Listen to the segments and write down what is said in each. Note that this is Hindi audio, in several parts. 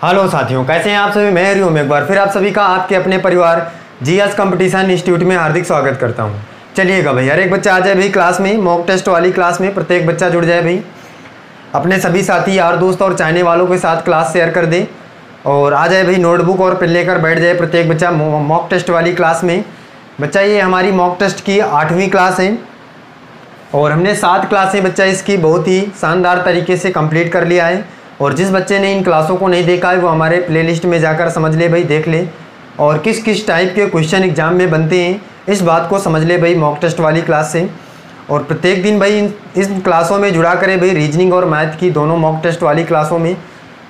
हेलो साथियों, कैसे हैं आप सभी। मैं हरिओम एक बार फिर आप सभी का आपके अपने परिवार जीएस कंपटीशन इंस्टीट्यूट में हार्दिक स्वागत करता हूं। चलिएगा भाई, हर एक बच्चा आ जाए भाई क्लास में, मॉक टेस्ट वाली क्लास में प्रत्येक बच्चा जुड़ जाए भाई। अपने सभी साथी यार दोस्त और चाहने वालों के साथ क्लास शेयर कर दे और आ जाए भाई, नोटबुक और पेन लेकर बैठ जाए प्रत्येक बच्चा मॉक टेस्ट वाली क्लास में। बच्चा ये हमारी मॉक टेस्ट की 8वीं क्लास है और हमने 7 क्लासें बच्चा इसकी बहुत ही शानदार तरीके से कंप्लीट कर लिया है। और जिस बच्चे ने इन क्लासों को नहीं देखा है वो हमारे प्लेलिस्ट में जाकर समझ ले भाई, देख ले। और किस किस टाइप के क्वेश्चन एग्जाम में बनते हैं इस बात को समझ ले भाई मॉक टेस्ट वाली क्लास से। और प्रत्येक दिन भाई इन क्लासों में जुड़ा करें भाई, रीजनिंग और मैथ की दोनों मॉक टेस्ट वाली क्लासों में,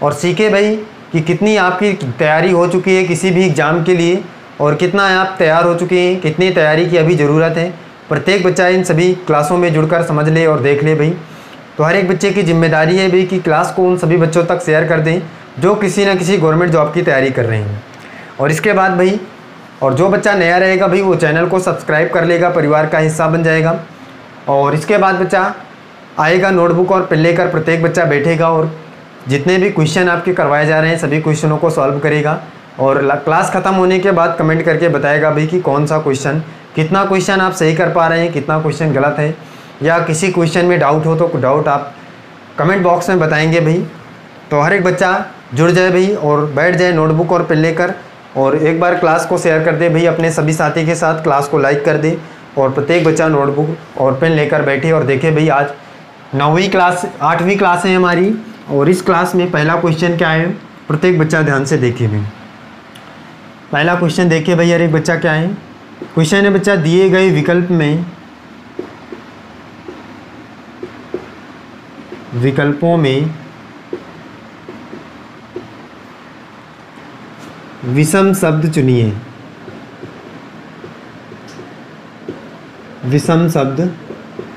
और सीखे भाई कि कितनी आपकी तैयारी हो चुकी है किसी भी एग्ज़ाम के लिए और कितना आप तैयार हो चुके हैं, कितनी तैयारी की अभी ज़रूरत है। प्रत्येक बच्चा इन सभी क्लासों में जुड़कर समझ ले और देख ले भाई। तो हर एक बच्चे की जिम्मेदारी है भाई कि क्लास को उन सभी बच्चों तक शेयर कर दें जो किसी न किसी गवर्नमेंट जॉब की तैयारी कर रहे हैं। और इसके बाद भाई, और जो बच्चा नया रहेगा भाई वो चैनल को सब्सक्राइब कर लेगा, परिवार का हिस्सा बन जाएगा। और इसके बाद बच्चा आएगा नोटबुक और पेन लेकर, प्रत्येक बच्चा बैठेगा और जितने भी क्वेश्चन आपके करवाए जा रहे हैं सभी क्वेश्चनों को सॉल्व करेगा। और क्लास ख़त्म होने के बाद कमेंट करके बताएगा भाई कि कौन सा क्वेश्चन, कितना क्वेश्चन आप सही कर पा रहे हैं, कितना क्वेश्चन गलत है, या किसी क्वेश्चन में डाउट हो तो डाउट आप कमेंट बॉक्स में बताएंगे भाई। तो हर एक बच्चा जुड़ जाए भाई और बैठ जाए नोटबुक और पेन लेकर, और एक बार क्लास को शेयर कर दे भाई अपने सभी साथी के साथ, क्लास को लाइक कर दे और प्रत्येक बच्चा नोटबुक और पेन लेकर बैठे और देखे भाई। आज 8वीं क्लास है हमारी और इस क्लास में पहला क्वेश्चन क्या है, प्रत्येक बच्चा ध्यान से देखे भाई। पहला क्वेश्चन देखिए भाई, हर एक बच्चा क्या है। क्वेश्चन है बच्चा, दिए गए विकल्पों में विषम शब्द चुनिए। विषम शब्द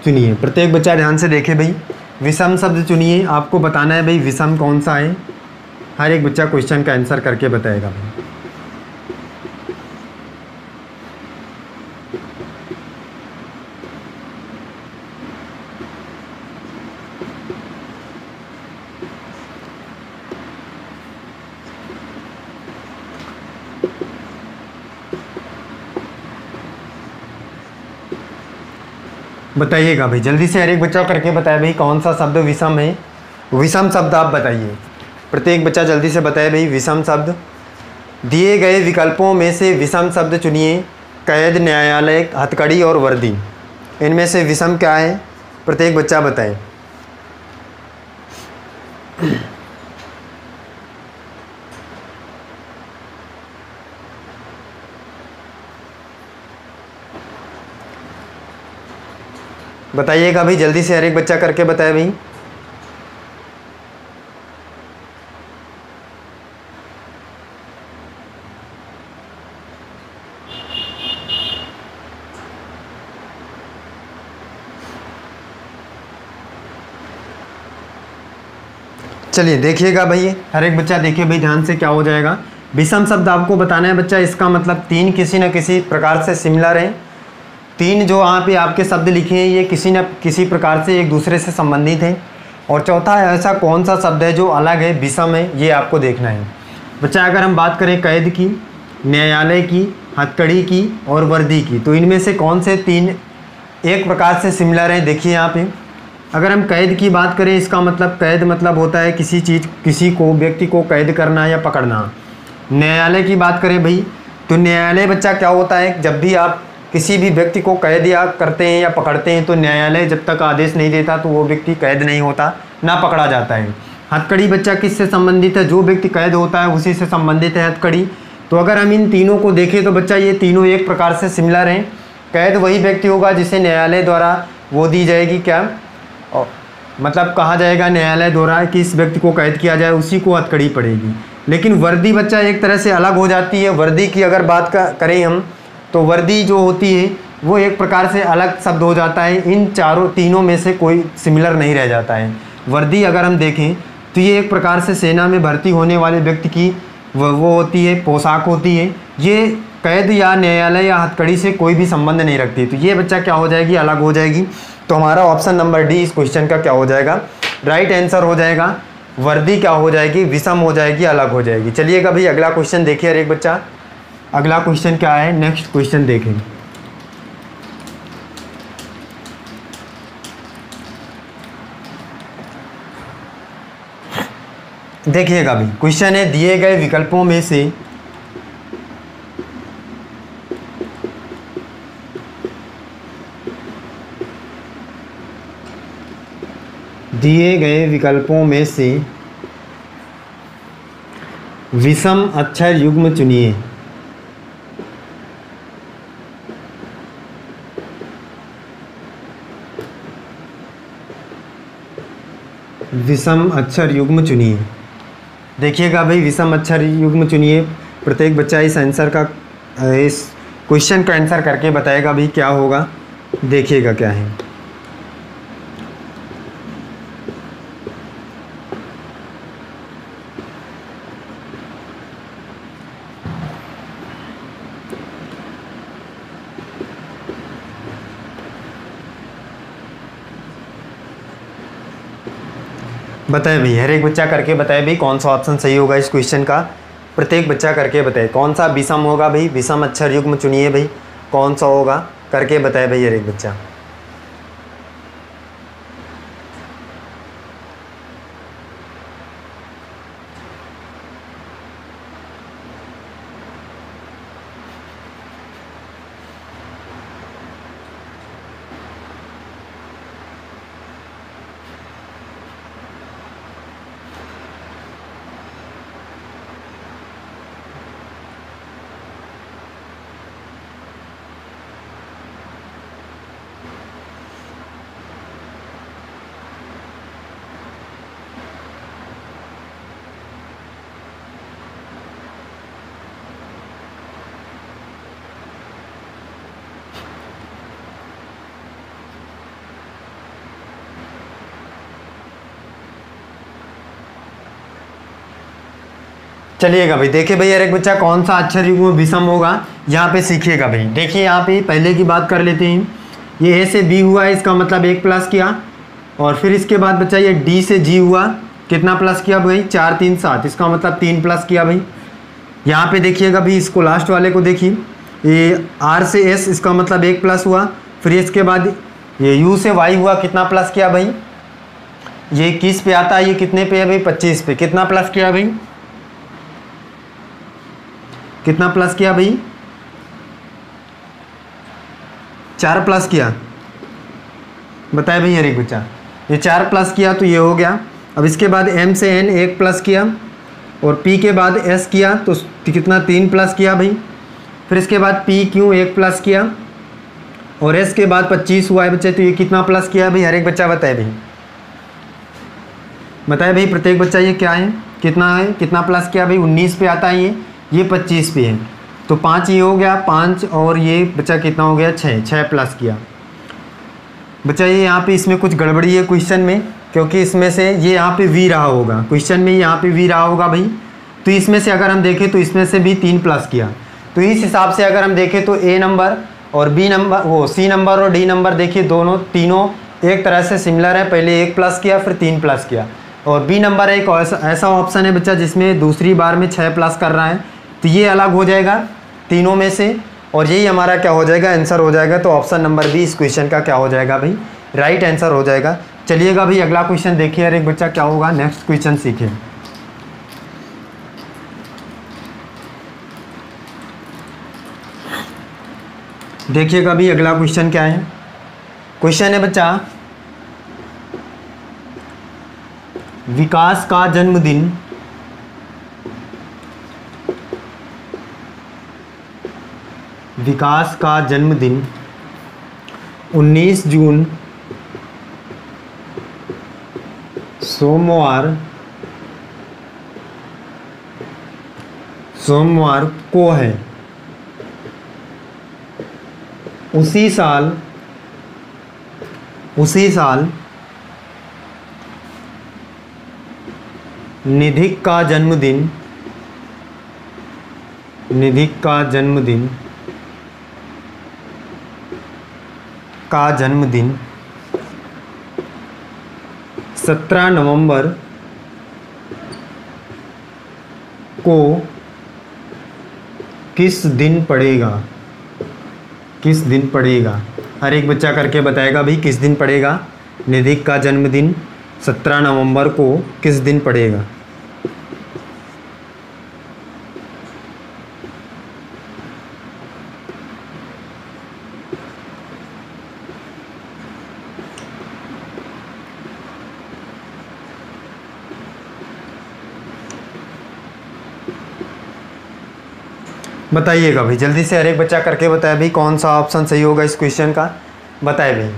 चुनिए। प्रत्येक बच्चा ध्यान से देखे भाई, विषम शब्द चुनिए। आपको बताना है भाई विषम कौन सा है। हर एक बच्चा क्वेश्चन का आंसर करके बताएगा भाई। बताइएगा भाई जल्दी से, हर एक बच्चा करके बताए भाई कौन सा शब्द विषम है। विषम शब्द आप बताइए, प्रत्येक बच्चा जल्दी से बताए भाई विषम शब्द। दिए गए विकल्पों में से विषम शब्द चुनिए। कैद, न्यायालय, हथकड़ी और वर्दी, इनमें से विषम क्या है, प्रत्येक बच्चा बताए। बताइएगा भाई जल्दी से, हर एक बच्चा करके बताए भाई। चलिए देखिएगा भाई, हर एक बच्चा देखिए भाई ध्यान से, क्या हो जाएगा। विषम शब्द आपको बताना है बच्चा, इसका मतलब 3 किसी न किसी प्रकार से सिमिलर हैं। 3 जो यहाँ पे आपके शब्द लिखे हैं ये किसी न किसी प्रकार से एक दूसरे से संबंधित हैं। और चौथा ऐसा कौन सा शब्द है जो अलग है, विषम है, ये आपको देखना है बच्चा। अगर हम बात करें कैद की, न्यायालय की, हथकड़ी की और वर्दी की, तो इनमें से कौन से 3 एक प्रकार से सिमिलर हैं, देखिए यहाँ पे। अगर हम कैद की बात करें, इसका मतलब कैद मतलब होता है किसी चीज़, किसी को, व्यक्ति को कैद करना या पकड़ना। न्यायालय की बात करें भाई, तो न्यायालय बच्चा क्या होता है, जब भी आप किसी भी व्यक्ति को कैद या करते हैं या पकड़ते हैं तो न्यायालय जब तक आदेश नहीं देता तो वो व्यक्ति कैद नहीं होता, ना पकड़ा जाता है। हथकड़ी बच्चा किससे संबंधित है, जो व्यक्ति कैद होता है उसी से संबंधित है हथकड़ी। तो अगर हम इन तीनों को देखें तो बच्चा ये तीनों एक प्रकार से सिमिलर हैं। कैद वही व्यक्ति होगा जिसे न्यायालय द्वारा वो दी जाएगी, क्या मतलब कहा जाएगा न्यायालय द्वारा कि इस व्यक्ति को कैद किया जाए, उसी को हथकड़ी पड़ेगी। लेकिन वर्दी बच्चा एक तरह से अलग हो जाती है। वर्दी की अगर बात करें हम, तो वर्दी जो होती है वो एक प्रकार से अलग शब्द हो जाता है। इन तीनों में से कोई सिमिलर नहीं रह जाता है। वर्दी अगर हम देखें तो ये एक प्रकार से सेना में भर्ती होने वाले व्यक्ति की वो होती है, पोशाक होती है। ये कैद या न्यायालय या हथकड़ी से कोई भी संबंध नहीं रखती। तो ये बच्चा क्या हो जाएगी, अलग हो जाएगी। तो हमारा ऑप्शन नंबर डी इस क्वेश्चन का क्या हो जाएगा, राइट आंसर हो जाएगा। वर्दी क्या हो जाएगी, विषम हो जाएगी, अलग हो जाएगी। चलिएगा भाई अगला क्वेश्चन देखिए हर एक बच्चा। अगला क्वेश्चन क्या है, नेक्स्ट क्वेश्चन देखें। देखिएगा भाई क्वेश्चन है, दिए गए विकल्पों में से विषम अक्षर युग्म चुनिए। विषम अक्षर युग्म चुनिए। देखिएगा भाई विषम अक्षर युग्म चुनिए। प्रत्येक बच्चा इस आंसर का, इस क्वेश्चन का आंसर करके बताएगा भाई क्या होगा। देखिएगा क्या है। बताए भाई, हर एक बच्चा करके बताए भाई कौन सा ऑप्शन सही होगा इस क्वेश्चन का। प्रत्येक बच्चा करके बताए कौन सा विषम होगा भाई। विषम अक्षर युग्म चुनिए भाई, कौन सा होगा करके बताए भाई हर एक बच्चा। चलिएगा भाई, देखिए भाई हर एक बच्चा कौन सा अक्षर युग्म विषम होगा यहाँ पे सीखिएगा भाई। देखिए यहाँ पे पहले की बात कर लेते हैं। ये ए से बी हुआ है, इसका मतलब 1 प्लस किया। और फिर इसके बाद बच्चा ये डी से जी हुआ, कितना प्लस किया भाई, 4 3 7, इसका मतलब 3 प्लस किया भाई। यहाँ पे देखिएगा भाई, इसको लास्ट वाले को देखिए, ये आर से एस, इसका मतलब 1 प्लस हुआ। फिर इसके बाद ये यू से वाई हुआ, कितना प्लस किया भाई, ये 21 पे आता है, ये कितने पे है भाई, 25 पे, कितना प्लस किया भाई, कितना प्लस किया भाई, 4 प्लस किया। बताए भाई हर एक बच्चा, ये 4 प्लस किया तो ये हो गया। अब इसके बाद एम से एन 1 प्लस किया, और पी के बाद एस किया तो कितना, 3 प्लस किया भाई। फिर इसके बाद पी क्यू 1 प्लस किया, और एस के बाद 25 हुआ है बच्चे, तो ये कितना प्लस किया भाई, हर एक बच्चा बताए भाई। बताए भाई प्रत्येक बच्चा ये क्या है, कितना है, कितना प्लस किया भाई, 19 पे आता है ये 25 पे है, तो 5 ये हो गया, 5 और ये बच्चा कितना हो गया, 6 प्लस किया। बच्चा ये यहाँ पे इसमें कुछ गड़बड़ी है क्वेश्चन में, क्योंकि इसमें से ये यहाँ पे वी रहा होगा, क्वेश्चन में यहाँ पे वी रहा होगा भाई। तो इसमें से अगर हम देखें तो इसमें से भी 3 प्लस किया, तो इस हिसाब से अगर हम देखें तो ए नंबर और बी नंबर, वो सी नंबर और डी नंबर, देखिए दोनों तीनों एक तरह से सिमिलर है। पहले 1 प्लस किया, फिर 3 प्लस किया। और बी नंबर एक ऐसा ऑप्शन है बच्चा जिसमें दूसरी बार में 6 प्लस कर रहा है, तो ये अलग हो जाएगा तीनों में से, और यही हमारा क्या हो जाएगा, आंसर हो जाएगा। तो ऑप्शन नंबर बी इस क्वेश्चन का क्या हो जाएगा भाई, राइट आंसर हो जाएगा। चलिएगा भाई अगला क्वेश्चन देखिए हर एक बच्चा क्या होगा, नेक्स्ट क्वेश्चन सीखिए। देखिएगा भाई अगला क्वेश्चन क्या है। क्वेश्चन है बच्चा, विकास का जन्मदिन विकास का जन्मदिन 19 जून सोमवार को है। उसी साल निधिक का जन्मदिन 17 नवंबर को किस दिन पड़ेगा, किस दिन पड़ेगा। हर एक बच्चा करके बताएगा भाई किस दिन पड़ेगा। निधिक का जन्मदिन 17 नवंबर को किस दिन पड़ेगा। बताइएगा भाई जल्दी से, हर एक बच्चा करके बताए भाई कौन सा ऑप्शन सही होगा इस क्वेश्चन का। बताए भाई।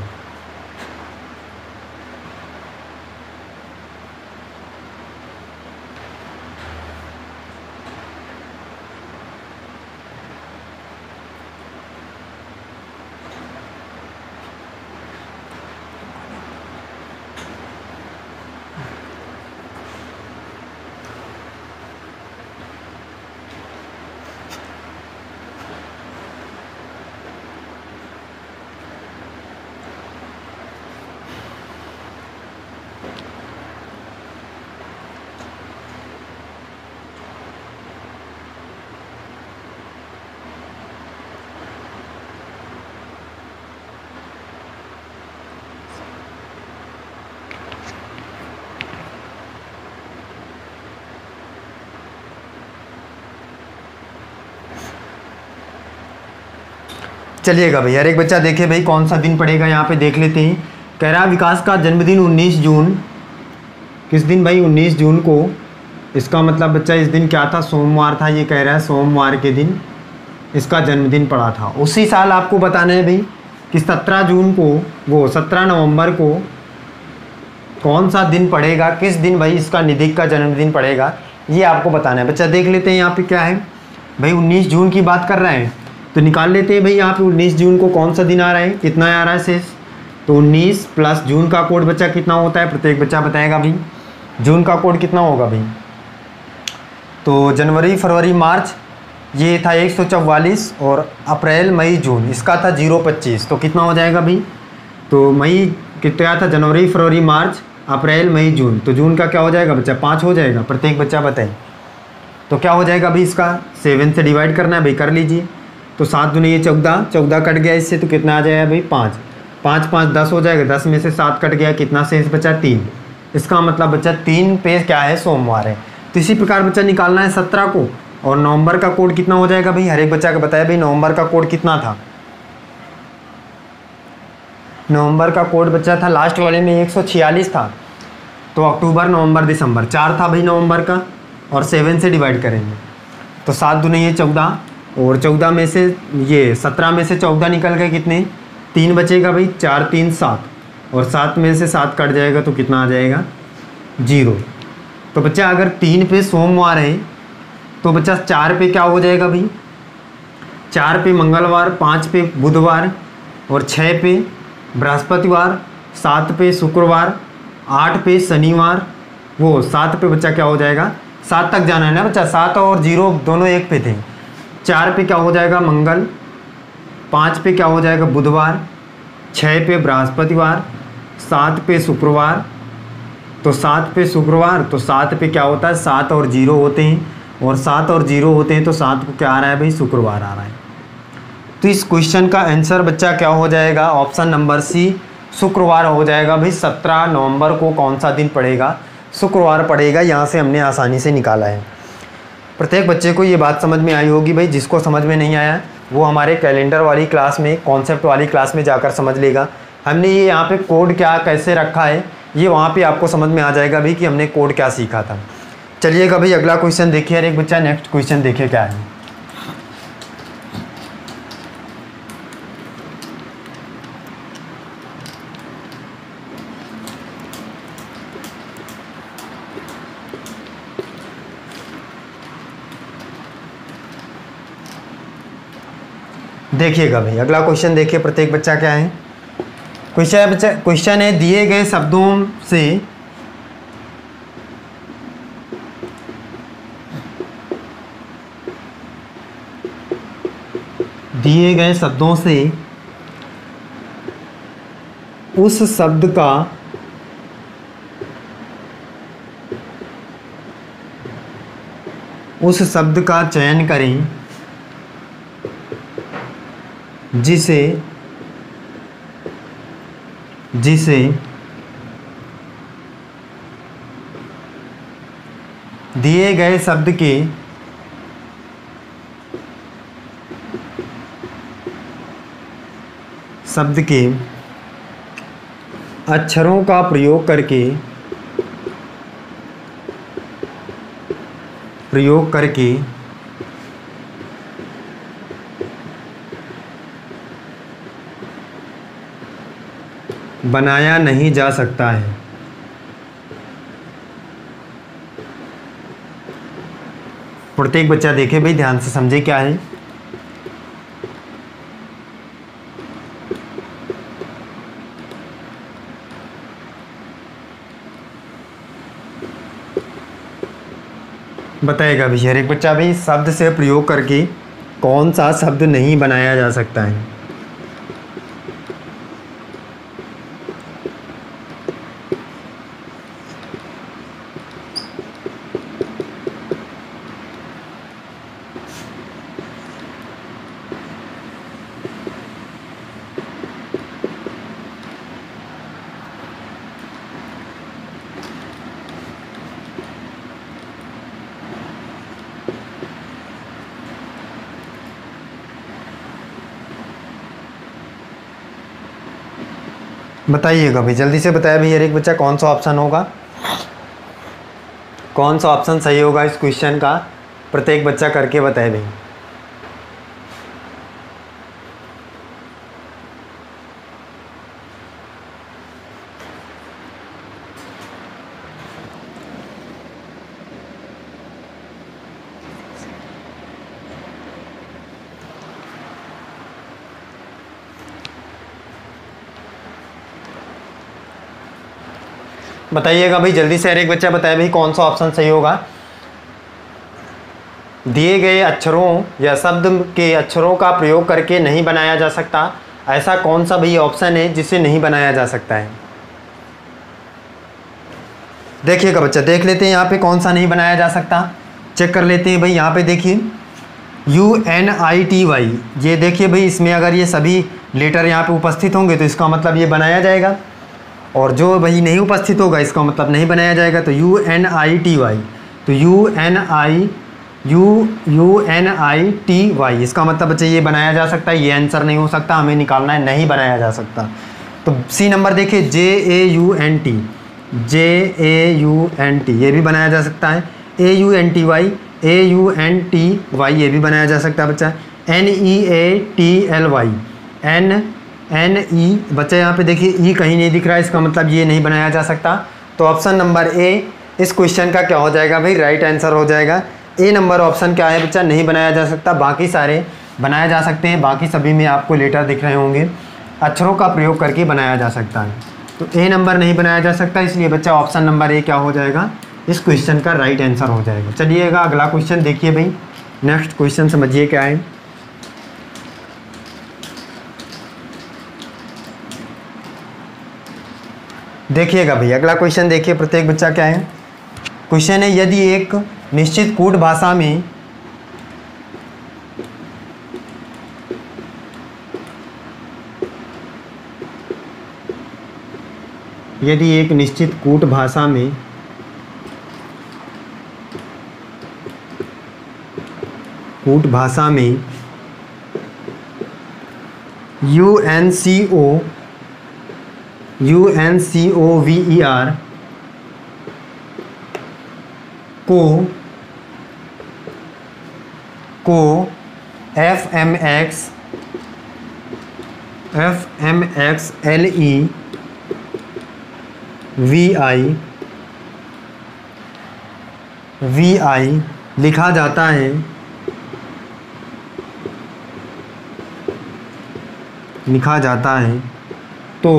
चलिएगा भाई, हर एक बच्चा देखे भाई कौन सा दिन पड़ेगा। यहाँ पे देख लेते हैं। कह रहा विकास का जन्मदिन 19 जून। किस दिन भाई? 19 जून को। इसका मतलब बच्चा इस दिन क्या था? सोमवार था। ये कह रहा है सोमवार के दिन इसका जन्मदिन पड़ा था। उसी साल आपको बताना है भाई कि 17 जून को, वो 17 नवंबर को कौन सा दिन पड़ेगा, किस दिन भाई इसका निधिक का जन्मदिन पड़ेगा, ये आपको बताना है। बच्चा देख लेते हैं यहाँ पे क्या है भाई। 19 जून की बात कर रहे हैं तो निकाल लेते हैं भाई। यहाँ पे 19 जून को कौन सा दिन आ रहा है, कितना आ रहा है शेष। तो 19 प्लस जून का कोड बच्चा कितना होता है, प्रत्येक बच्चा बताएगा भाई। जून का कोड कितना होगा भाई? तो जनवरी फरवरी मार्च ये था 144 और अप्रैल मई जून इसका था 025। तो कितना हो जाएगा भाई? तो मई कितना था? जनवरी फरवरी मार्च अप्रैल मई जून। तो जून का क्या हो जाएगा बच्चा? 5 हो जाएगा। प्रत्येक बच्चा बताए तो क्या हो जाएगा भाई? इसका 7 से डिवाइड करना है भाई, कर लीजिए। तो 7 दूनी ये 14, 14 कट गया इससे तो कितना आ जाएगा भाई? 5 5 5 10 हो जाएगा। 10 में से 7 कट गया, कितना शेष बचा? 3। इसका मतलब बच्चा 3 पे क्या है? सोमवार है। तो इसी प्रकार बच्चा निकालना है 17 को। और नवंबर का कोड कितना हो जाएगा भाई? हर एक बच्चा का बताया भाई। नवंबर का कोड कितना था? नवंबर का कोड बच्चा था लास्ट वाले में 146 था। तो अक्टूबर नवंबर दिसंबर 4 था भाई नवंबर का। और 7 से डिवाइड करेंगे तो 7 दूनी ये 14 और 14 में से ये 17 में से 14 निकल गए, कितने? 3 बचेगा भाई। 4 3 7 और 7 में से 7 कट जाएगा तो कितना आ जाएगा? 0। तो बच्चा अगर 3 पे सोमवार है तो बच्चा 4 पे क्या हो जाएगा भाई? 4 पे मंगलवार, 5 पे बुधवार और 6 पे बृहस्पतिवार, 7 पे शुक्रवार, 8 पे शनिवार, वो 7 पे बच्चा क्या हो जाएगा? 7 तक जाना है ना बच्चा। 7 और 0 दोनों एक पे थे। 4 पे क्या हो जाएगा? मंगल, 5 पे क्या हो जाएगा? बुधवार, 6 पे बृहस्पतिवार, 7 पे शुक्रवार। तो 7 पे शुक्रवार, तो 7 पे क्या होता है? 7 और 0 होते हैं और 7 और 0 होते हैं तो 7 को क्या आ रहा है भाई? शुक्रवार आ रहा है। तो इस क्वेश्चन का आंसर बच्चा क्या हो जाएगा? ऑप्शन नंबर सी शुक्रवार हो जाएगा भाई। 17 नवंबर को कौन सा दिन पड़ेगा? शुक्रवार पड़ेगा। यहाँ से हमने आसानी से निकाला है। प्रत्येक बच्चे को ये बात समझ में आई होगी भाई। जिसको समझ में नहीं आया वो हमारे कैलेंडर वाली क्लास में, कॉन्सेप्ट वाली क्लास में जाकर समझ लेगा। हमने ये यहाँ पे कोड क्या कैसे रखा है ये वहाँ पे आपको समझ में आ जाएगा भाई कि हमने कोड क्या सीखा था। चलिएगा भाई अगला क्वेश्चन देखिए। हर एक बच्चा नेक्स्ट क्वेश्चन देखिए क्या है। देखिएगा भाई अगला क्वेश्चन देखिए। प्रत्येक बच्चा क्या है क्वेश्चन है दिए गए शब्दों से उस शब्द का उस शब्द का चयन करें जिसे दिए गए शब्द के अक्षरों का प्रयोग करके बनाया नहीं जा सकता है। प्रत्येक बच्चा देखे भाई, ध्यान से समझे क्या है। बताएगा भी हर एक बच्चा भी शब्द से प्रयोग करके कौन सा शब्द नहीं बनाया जा सकता है। बताइएगा भाई, जल्दी से बताया भाई हर एक बच्चा कौन सा ऑप्शन होगा, कौन सा ऑप्शन सही होगा इस क्वेश्चन का। प्रत्येक बच्चा करके बताए भाई। बताइएगा भाई जल्दी से हर एक बच्चा बताए भाई कौन सा ऑप्शन सही होगा। दिए गए अक्षरों या शब्द के अक्षरों का प्रयोग करके नहीं बनाया जा सकता, ऐसा कौन सा भाई ऑप्शन है जिसे नहीं बनाया जा सकता है। देखिएगा बच्चा, देख लेते हैं यहाँ पे कौन सा नहीं बनाया जा सकता, चेक कर लेते हैं भाई। यहाँ पे देखिए UNITY, ये देखिए भाई, इसमें अगर ये सभी लेटर यहाँ पे उपस्थित होंगे तो इसका मतलब ये बनाया जाएगा, और जो भाई नहीं उपस्थित होगा इसका मतलब नहीं बनाया जाएगा। तो UNITY, तो UNITY इसका मतलब बच्चे ये बनाया जा सकता है, ये आंसर नहीं हो सकता, हमें निकालना है नहीं बनाया जा सकता। तो सी नंबर देखिए JAUNT ये भी बनाया जा सकता है, AUNTY ये भी बनाया जा सकता है बच्चा, NEATLY NE बच्चा यहाँ पे देखिए ई कहीं नहीं दिख रहा है, इसका मतलब ये नहीं बनाया जा सकता। तो ऑप्शन नंबर ए इस क्वेश्चन का क्या हो जाएगा भाई, राइट आंसर हो जाएगा। ए नंबर ऑप्शन क्या है बच्चा, नहीं बनाया जा सकता, बाकी सारे बनाए जा सकते हैं, बाकी सभी में आपको लेटर दिख रहे होंगे, अक्षरों का प्रयोग करके बनाया जा सकता है। तो ए नंबर नहीं बनाया जा सकता, इसलिए बच्चा ऑप्शन नंबर ए क्या हो जाएगा, इस क्वेश्चन का राइट आंसर हो जाएगा। चलिएगा अगला क्वेश्चन देखिए भाई, नेक्स्ट क्वेश्चन समझिए क्या है। देखिएगा भाई अगला क्वेश्चन देखिए, प्रत्येक बच्चा क्या है। क्वेश्चन है, यदि एक निश्चित कूट भाषा में कूट भाषा में UNCOVER को FMX लिखा जाता है तो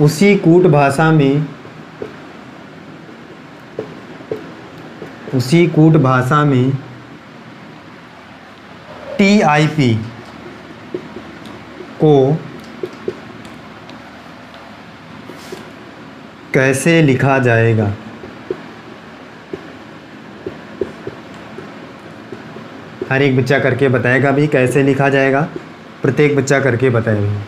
उसी कूट भाषा में TIP को कैसे लिखा जाएगा। हर एक बच्चा करके बताएगा भी कैसे लिखा जाएगा, प्रत्येक बच्चा करके बताएगा।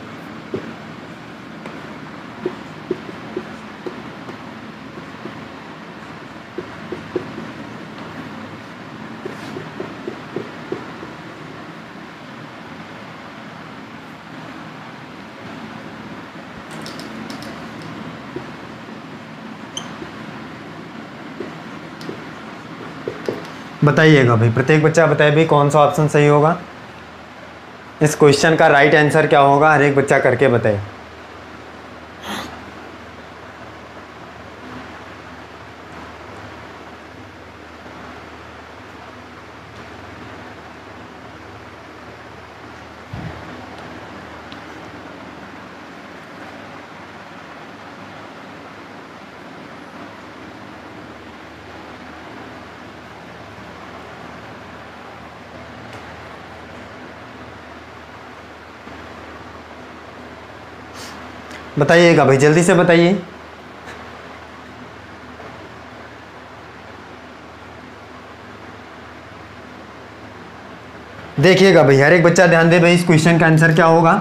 बताइएगा भाई, प्रत्येक बच्चा बताए भाई कौन सा ऑप्शन सही होगा, इस क्वेश्चन का राइट आंसर क्या होगा, हर एक बच्चा करके बताए। बताइएगा भाई, जल्दी से बताइए। देखिएगा भाई, हर एक बच्चा ध्यान दे भाई, इस क्वेश्चन का आंसर क्या होगा।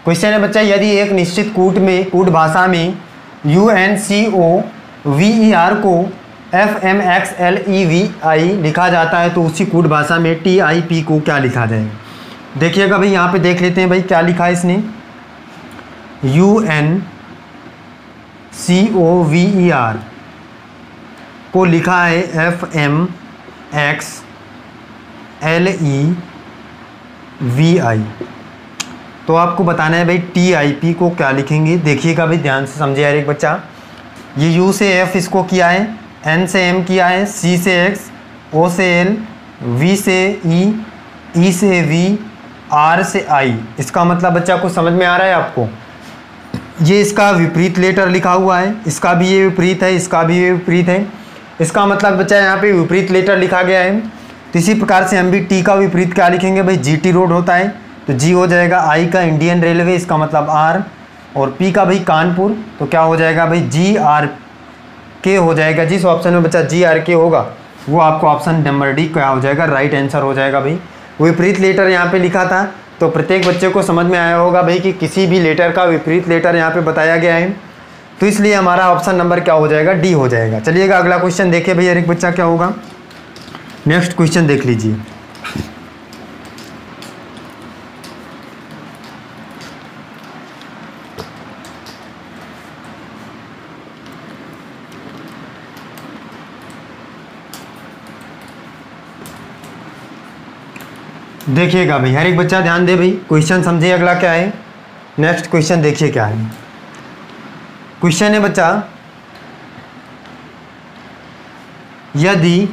क्वेश्चन है बच्चा, यदि एक निश्चित कूट भाषा में UNCOVER को FMXLEVI लिखा जाता है तो उसी कूट भाषा में TIP को क्या लिखा जाएगा। देखिएगा भाई, यहाँ पे देख लेते हैं भाई क्या लिखा है इसने। UNCOVER को लिखा है FMXLEVI, तो आपको बताना है भाई TIP को क्या लिखेंगे। देखिएगा भाई, ध्यान से समझिए हर एक बच्चा। ये U से F इसको किया है, N से M किया है, C से X, O से L, V से E, E से V, R से I। इसका मतलब बच्चा कुछ समझ में आ रहा है आपको। ये इसका विपरीत लेटर लिखा हुआ है, इसका भी ये विपरीत है, इसका भी ये विपरीत है। इसका मतलब बच्चा यहाँ पे विपरीत लेटर लिखा गया है। तो इसी प्रकार से हम भी T का विपरीत क्या लिखेंगे भाई, GT रोड होता है तो G हो जाएगा, I का इंडियन रेलवे, इसका मतलब R, और P का भाई कानपुर, तो क्या हो जाएगा भाई GRK हो जाएगा। जिस ऑप्शन में बच्चा GRK होगा वो आपको ऑप्शन नंबर डी क्या हो जाएगा, राइट आंसर हो जाएगा भाई। विपरीत लेटर यहाँ पे लिखा था तो प्रत्येक बच्चे को समझ में आया होगा भाई कि किसी भी लेटर का विपरीत लेटर यहाँ पे बताया गया है, तो इसलिए हमारा ऑप्शन नंबर क्या हो जाएगा, डी हो जाएगा। चलिएगा अगला क्वेश्चन देखिए भैया, एक बच्चा क्या होगा। नेक्स्ट क्वेश्चन देख लीजिए। देखिएगा भाई, हर एक बच्चा ध्यान दे भाई, क्वेश्चन समझिए अगला क्या है। नेक्स्ट क्वेश्चन देखिए क्या है। क्वेश्चन है बच्चा, यदि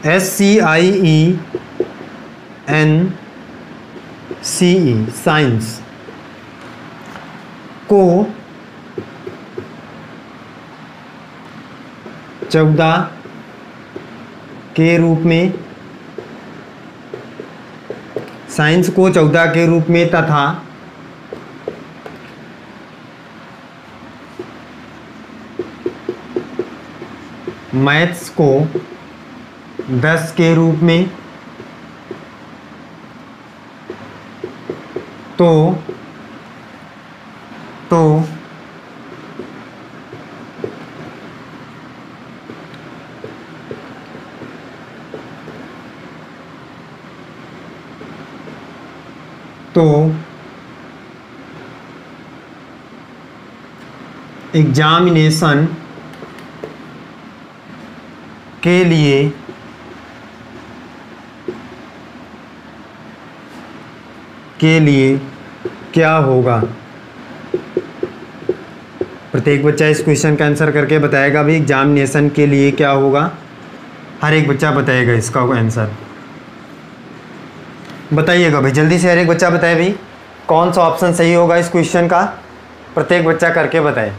SCIENCE साइंस को 14 के रूप में, साइंस को 14 के रूप में तथा मैथ्स को 10 के रूप में, तो एग्जामिनेशन के लिए क्या होगा। प्रत्येक बच्चा इस क्वेश्चन का आंसर करके बताएगा भी एग्जामिनेशन के लिए क्या होगा, हर एक बच्चा बताएगा इसका आंसर। बताइएगा भाई, जल्दी से हर एक बच्चा बताए भाई कौन सा ऑप्शन सही होगा इस क्वेश्चन का, प्रत्येक बच्चा करके बताए।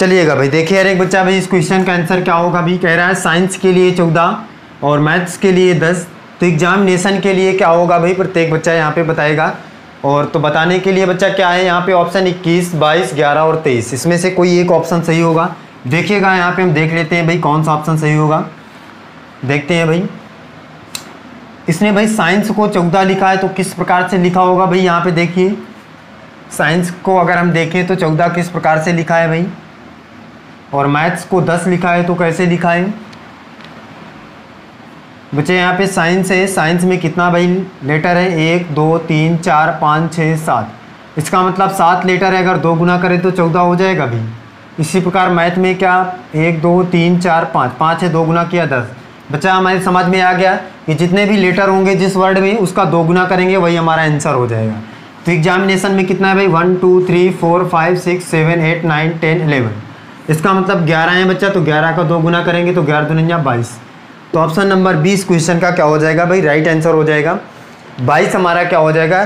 चलिएगा भाई, देखिए हर एक बच्चा भाई इस क्वेश्चन का आंसर क्या होगा भाई। कह रहा है साइंस के लिए 14 और मैथ्स के लिए 10, तो एग्जामिनेशन के लिए क्या होगा भाई, प्रत्येक बच्चा यहाँ पे बताएगा। और तो बताने के लिए बच्चा क्या है, यहाँ पे ऑप्शन 21, 22, 11 और 23, इसमें से कोई एक ऑप्शन सही होगा। देखिएगा यहाँ पे हम देख लेते हैं भाई कौन सा ऑप्शन सही होगा। देखते हैं भाई, इसने भाई साइंस को 14 लिखा है तो किस प्रकार से लिखा होगा भाई। यहाँ पे देखिए साइंस को अगर हम देखें तो 14 किस प्रकार से लिखा है भाई, और मैथ्स को 10 लिखा है तो कैसे लिखा है बच्चे। यहाँ पे साइंस है, साइंस में कितना भाई लेटर है, 1 2 3 4 5 6 7, इसका मतलब 7 लेटर है। अगर 2 गुना करें तो 14 हो जाएगा भाई। इसी प्रकार मैथ में क्या 1 2 3 4 5, 5 है 2 गुना किया 10। बच्चा हमारे समझ में आ गया कि जितने भी लेटर होंगे जिस वर्ड में उसका 2 गुना करेंगे वही हमारा आंसर हो जाएगा। तो एग्जामिनेशन में कितना है भाई 1 2 3 4 5 6 7 8 9 10 11, इसका मतलब 11 है बच्चा, तो 11 का 2 गुना करेंगे तो 11 दूनी 22। तो ऑप्शन नंबर 20 क्वेश्चन का क्या हो जाएगा भाई, राइट आंसर हो जाएगा। 22 हमारा क्या हो जाएगा,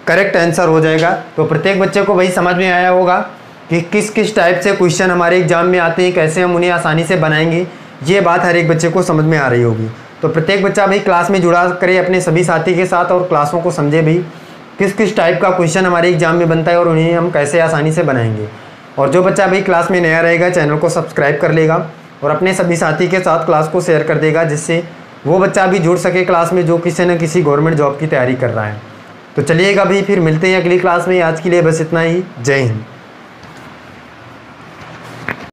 करेक्ट आंसर हो जाएगा। तो प्रत्येक बच्चे को भाई समझ में आया होगा कि किस किस टाइप से क्वेश्चन हमारे एग्जाम में आते हैं, कैसे हम उन्हें आसानी से बनाएंगे, ये बात हर एक बच्चे को समझ में आ रही होगी। तो प्रत्येक बच्चा भाई क्लास में जुड़ा करे अपने सभी साथी के साथ और क्लासों को समझे भाई किस किस टाइप का क्वेश्चन हमारे एग्जाम में बनता है और उन्हें हम कैसे आसानी से बनाएंगे। और जो बच्चा भाई क्लास में नया रहेगा चैनल को सब्सक्राइब कर लेगा और अपने सभी साथी के साथ क्लास को शेयर कर देगा, जिससे वो बच्चा भी जुड़ सके क्लास में जो किसी न किसी गवर्नमेंट जॉब की तैयारी कर रहा है। तो चलिएगा भाई फिर मिलते हैं अगली क्लास में। आज के लिए बस इतना ही। जय हिंद।